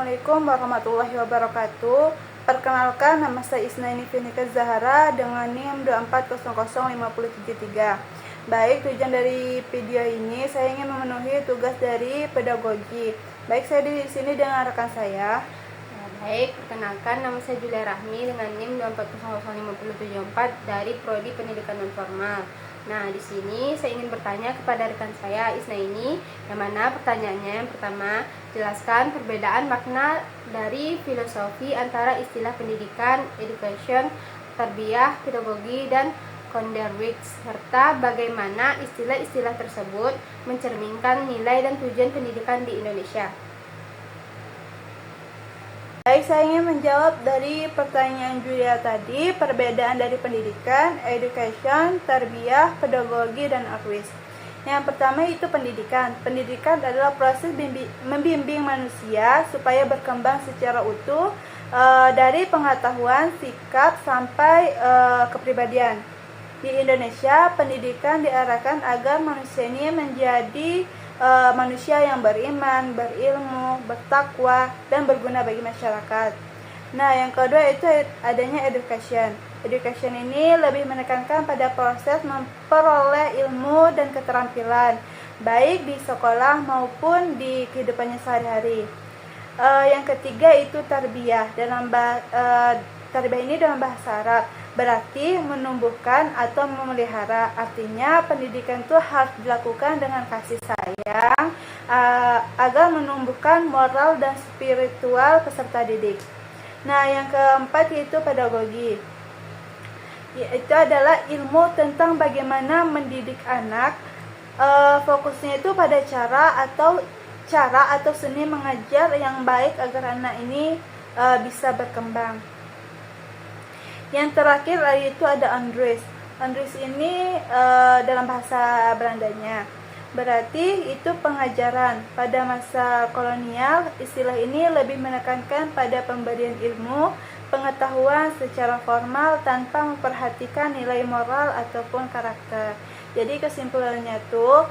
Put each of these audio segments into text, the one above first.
Assalamualaikum warahmatullahi wabarakatuh. Perkenalkan, nama saya Isnaini Finika Zahara dengan NIM 2400573. Baik, tujuan dari video ini saya ingin memenuhi tugas dari pedagogi. Baik, saya di sini dengan rekan saya. Baik, perkenalkan, nama saya Julia Rahmi dengan NIM 2400574 dari Prodi Pendidikan Nonformal. Nah, di sini saya ingin bertanya kepada rekan saya Isnaini, yang mana pertanyaannya yang pertama, jelaskan perbedaan makna dari filosofi antara istilah pendidikan, education, tarbiyah, pedagogi, dan Konderwitz, serta bagaimana istilah-istilah tersebut mencerminkan nilai dan tujuan pendidikan di Indonesia. Baik, saya ingin menjawab dari pertanyaan Julia tadi, perbedaan dari pendidikan, education, tarbiyah, pedagogi, dan arwis. Yang pertama itu pendidikan. Pendidikan adalah proses membimbing manusia supaya berkembang secara utuh dari pengetahuan, sikap, sampai kepribadian. Di Indonesia, pendidikan diarahkan agar manusia ini menjadi manusia yang beriman, berilmu, bertakwa, dan berguna bagi masyarakat. Nah, yang kedua itu adanya education. Education ini lebih menekankan pada proses memperoleh ilmu dan keterampilan, baik di sekolah maupun di kehidupannya sehari-hari. Yang ketiga itu tarbiyah. Tarbiyah ini dalam bahasa Arab berarti menumbuhkan atau memelihara. Artinya pendidikan itu harus dilakukan dengan kasih sayang agar menumbuhkan moral dan spiritual peserta didik. Nah, yang keempat yaitu pedagogi. Itu adalah ilmu tentang bagaimana mendidik anak. Fokusnya itu pada cara atau seni mengajar yang baik agar anak ini bisa berkembang. Yang terakhir yaitu ada Andres. Andres ini dalam bahasa Belandanya berarti itu pengajaran. Pada masa kolonial, istilah ini lebih menekankan pada pemberian ilmu, pengetahuan secara formal tanpa memperhatikan nilai moral ataupun karakter. Jadi kesimpulannya tuh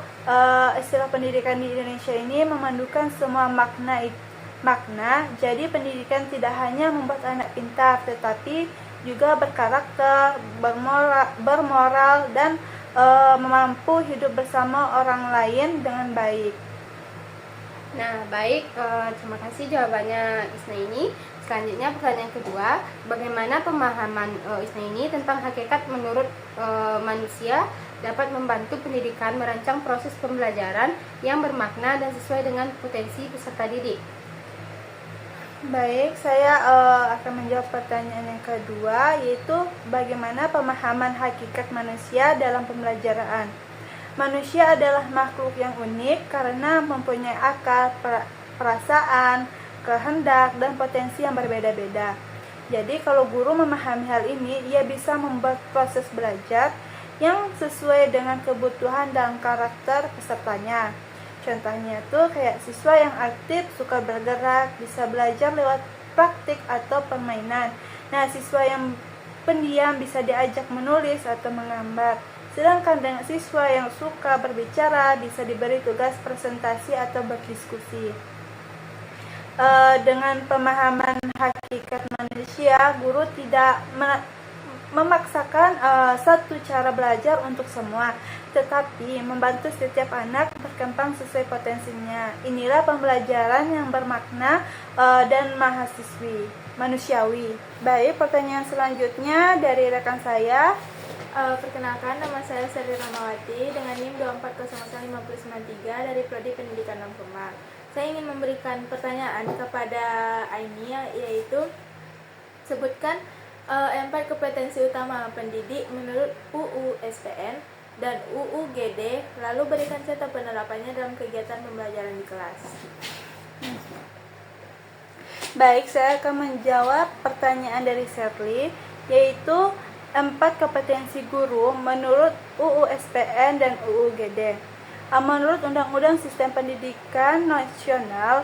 istilah pendidikan di Indonesia ini memandukan semua makna. Jadi pendidikan tidak hanya membuat anak pintar, tetapi juga berkarakter, bermoral, dan mampu hidup bersama orang lain dengan baik. Nah, baik, terima kasih jawabannya Isnaini. Selanjutnya pertanyaan kedua, bagaimana pemahaman Isnaini tentang hakikat menurut manusia dapat membantu pendidikan merancang proses pembelajaran yang bermakna dan sesuai dengan potensi peserta didik? Baik, saya akan menjawab pertanyaan yang kedua, yaitu bagaimana pemahaman hakikat manusia dalam pembelajaran. Manusia adalah makhluk yang unik karena mempunyai akal, perasaan, kehendak, dan potensi yang berbeda-beda. Jadi kalau guru memahami hal ini, ia bisa membuat proses belajar yang sesuai dengan kebutuhan dan karakter pesertanya. Contohnya tuh kayak siswa yang aktif, suka bergerak, bisa belajar lewat praktik atau permainan. Nah, siswa yang pendiam bisa diajak menulis atau menggambar. Sedangkan dengan siswa yang suka berbicara bisa diberi tugas presentasi atau berdiskusi. Dengan pemahaman hakikat manusia, guru tidak memaksakan satu cara belajar untuk semua, tetapi membantu setiap anak berkembang sesuai potensinya. Inilah pembelajaran yang bermakna dan manusiawi. Baik, pertanyaan selanjutnya dari rekan saya. Perkenalkan, nama saya Seri Ramawati dengan NIM 2400593 dari Prodi Pendidikan Nonformal. Saya ingin memberikan pertanyaan kepada Aini, yaitu sebutkan 4 kompetensi utama pendidik menurut UU SPN dan UU GD, lalu berikan contoh penerapannya dalam kegiatan pembelajaran di kelas. Baik, saya akan menjawab pertanyaan dari Shirley, yaitu 4 kompetensi guru menurut UU SPN dan UU GD. Menurut Undang-Undang Sistem Pendidikan Nasional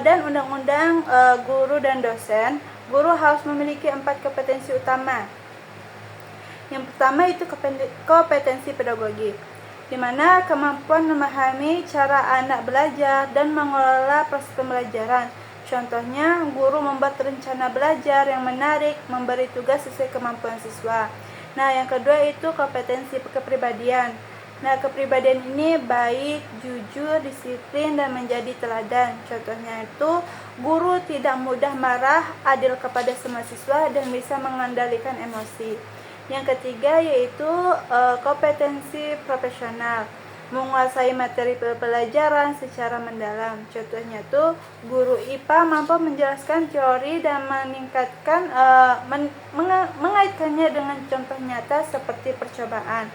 dan Undang-Undang Guru dan Dosen, guru harus memiliki 4 kompetensi utama. Yang pertama itu kompetensi pedagogi, di mana kemampuan memahami cara anak belajar dan mengelola proses pembelajaran. Contohnya, guru membuat rencana belajar yang menarik, memberi tugas sesuai kemampuan siswa. Nah, yang kedua itu kompetensi kepribadian. Nah, kepribadian ini baik, jujur, disiplin, dan menjadi teladan. Contohnya itu, guru tidak mudah marah, adil kepada semua siswa, dan bisa mengendalikan emosi. Yang ketiga yaitu kompetensi profesional, menguasai materi pelajaran secara mendalam. Contohnya tuh guru IPA mampu menjelaskan teori dan mengaitkannya dengan contoh nyata seperti percobaan.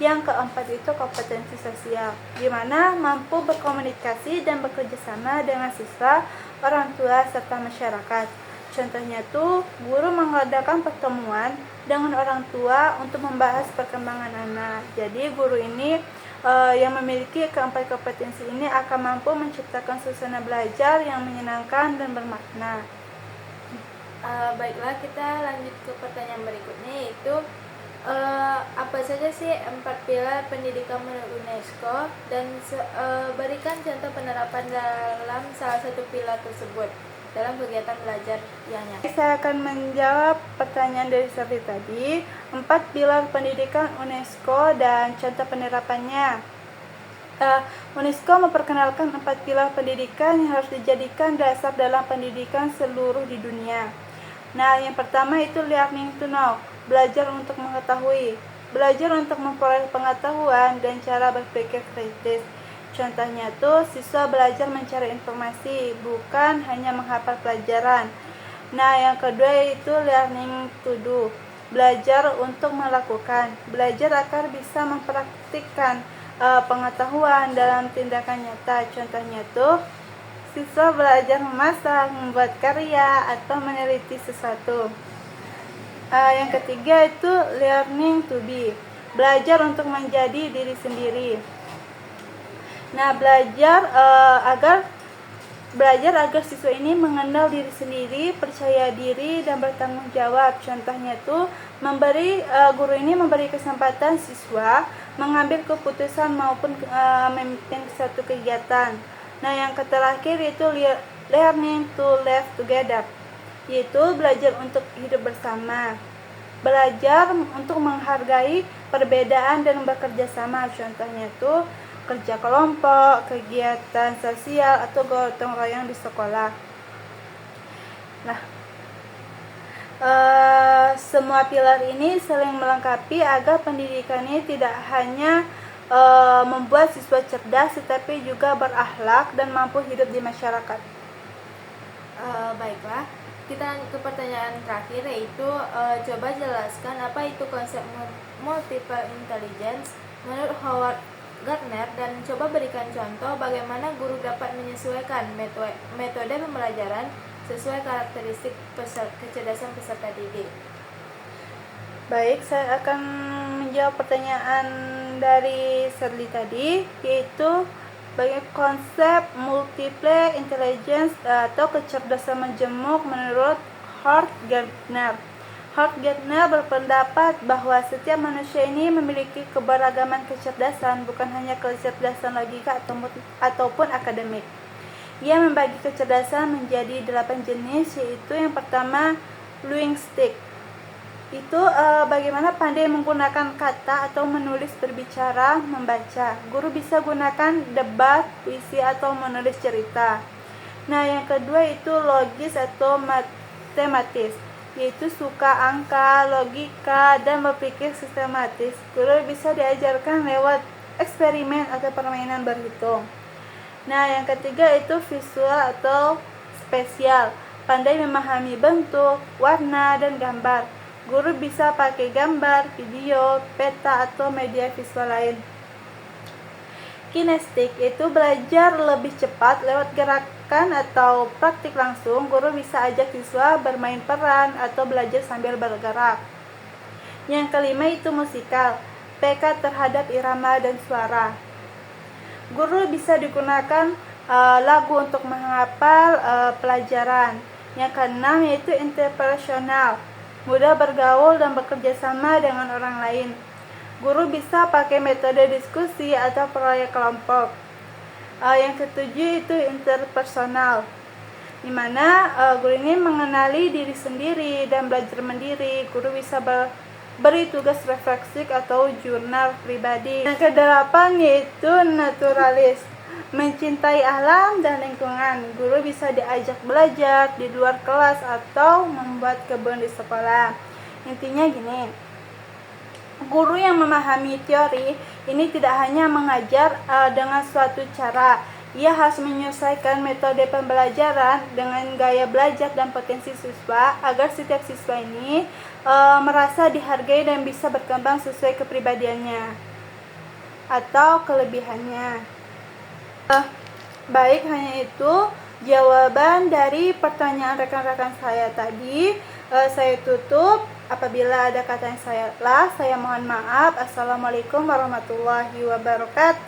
Yang keempat itu kompetensi sosial, di mana mampu berkomunikasi dan bekerja sama dengan siswa, orang tua, serta masyarakat. Contohnya tuh guru mengadakan pertemuan dengan orang tua untuk membahas perkembangan anak. Jadi guru ini yang memiliki keempat kompetensi ini akan mampu menciptakan suasana belajar yang menyenangkan dan bermakna. Baiklah, kita lanjut ke pertanyaan berikutnya, yaitu apa saja sih 4 pilar pendidikan menurut UNESCO, dan berikan contoh penerapan dalam salah satu pilar tersebut dalam kegiatan belajar yang nyata. Saya akan menjawab pertanyaan dari Serli tadi, 4 pilar pendidikan UNESCO dan contoh penerapannya. UNESCO memperkenalkan 4 pilar pendidikan yang harus dijadikan dasar dalam pendidikan seluruh di dunia. Nah, yang pertama itu learning to know, belajar untuk mengetahui, belajar untuk memperoleh pengetahuan dan cara berpikir kritis. Contohnya tuh siswa belajar mencari informasi, bukan hanya menghafal pelajaran. Nah, yang kedua itu learning to do, belajar untuk melakukan, belajar agar bisa mempraktikkan pengetahuan dalam tindakan nyata. Contohnya tuh siswa belajar memasak, membuat karya, atau meneliti sesuatu. Yang ketiga itu learning to be, belajar untuk menjadi diri sendiri. Nah, belajar agar siswa ini mengenal diri sendiri, percaya diri, dan bertanggung jawab. Contohnya tuh guru ini memberi kesempatan siswa mengambil keputusan maupun memimpin suatu kegiatan. Nah, yang terakhir itu learning to live together, yaitu belajar untuk hidup bersama, belajar untuk menghargai perbedaan dan bekerja sama. Contohnya itu kerja kelompok, kegiatan sosial, atau gotong royong di sekolah. Nah, semua pilar ini saling melengkapi agar pendidikan ini tidak hanya membuat siswa cerdas, tetapi juga berakhlak dan mampu hidup di masyarakat. Baiklah, kita ke pertanyaan terakhir, yaitu coba jelaskan apa itu konsep multiple intelligence menurut Howard Gardner, dan coba berikan contoh bagaimana guru dapat menyesuaikan metode pembelajaran sesuai karakteristik kecerdasan peserta didik. Baik, saya akan menjawab pertanyaan dari Serli tadi, yaitu bagi konsep multiple intelligence atau kecerdasan majemuk menurut Howard Gardner. Howard Gardner berpendapat bahwa setiap manusia ini memiliki keberagaman kecerdasan, bukan hanya kecerdasan logika ataupun akademik. Ia membagi kecerdasan menjadi 8 jenis, yaitu yang pertama linguistik. Itu bagaimana pandai menggunakan kata atau menulis, berbicara, membaca. Guru bisa gunakan debat, puisi, atau menulis cerita. Nah, yang kedua itu logis atau matematis, yaitu suka angka, logika, dan berpikir sistematis. Guru bisa diajarkan lewat eksperimen atau permainan berhitung. Nah, yang ketiga itu visual atau spesial, pandai memahami bentuk, warna, dan gambar. Guru bisa pakai gambar, video, peta, atau media visual lain. Kinestik itu belajar lebih cepat lewat gerakan atau praktik langsung. Guru bisa ajak siswa bermain peran atau belajar sambil bergerak. Yang kelima itu musikal, peka terhadap irama dan suara. Guru bisa digunakan lagu untuk menghafal pelajaran. Yang keenam yaitu interpersonal, mudah bergaul dan bekerja sama dengan orang lain. Guru bisa pakai metode diskusi atau proyek kelompok. Yang ketujuh itu interpersonal, di mana guru ini mengenali diri sendiri dan belajar mandiri. Guru bisa beri tugas refleksi atau jurnal pribadi. Yang kedelapan yaitu naturalis, mencintai alam dan lingkungan. Guru bisa diajak belajar di luar kelas atau membuat kebun di sekolah. Intinya gini, guru yang memahami teori ini tidak hanya mengajar dengan suatu cara. Ia harus menyesuaikan metode pembelajaran dengan gaya belajar dan potensi siswa agar setiap siswa ini merasa dihargai dan bisa berkembang sesuai kepribadiannya atau kelebihannya. Baik, hanya itu jawaban dari pertanyaan rekan-rekan saya tadi. Saya tutup. Apabila ada kata yang salah, saya mohon maaf. Assalamualaikum warahmatullahi wabarakatuh.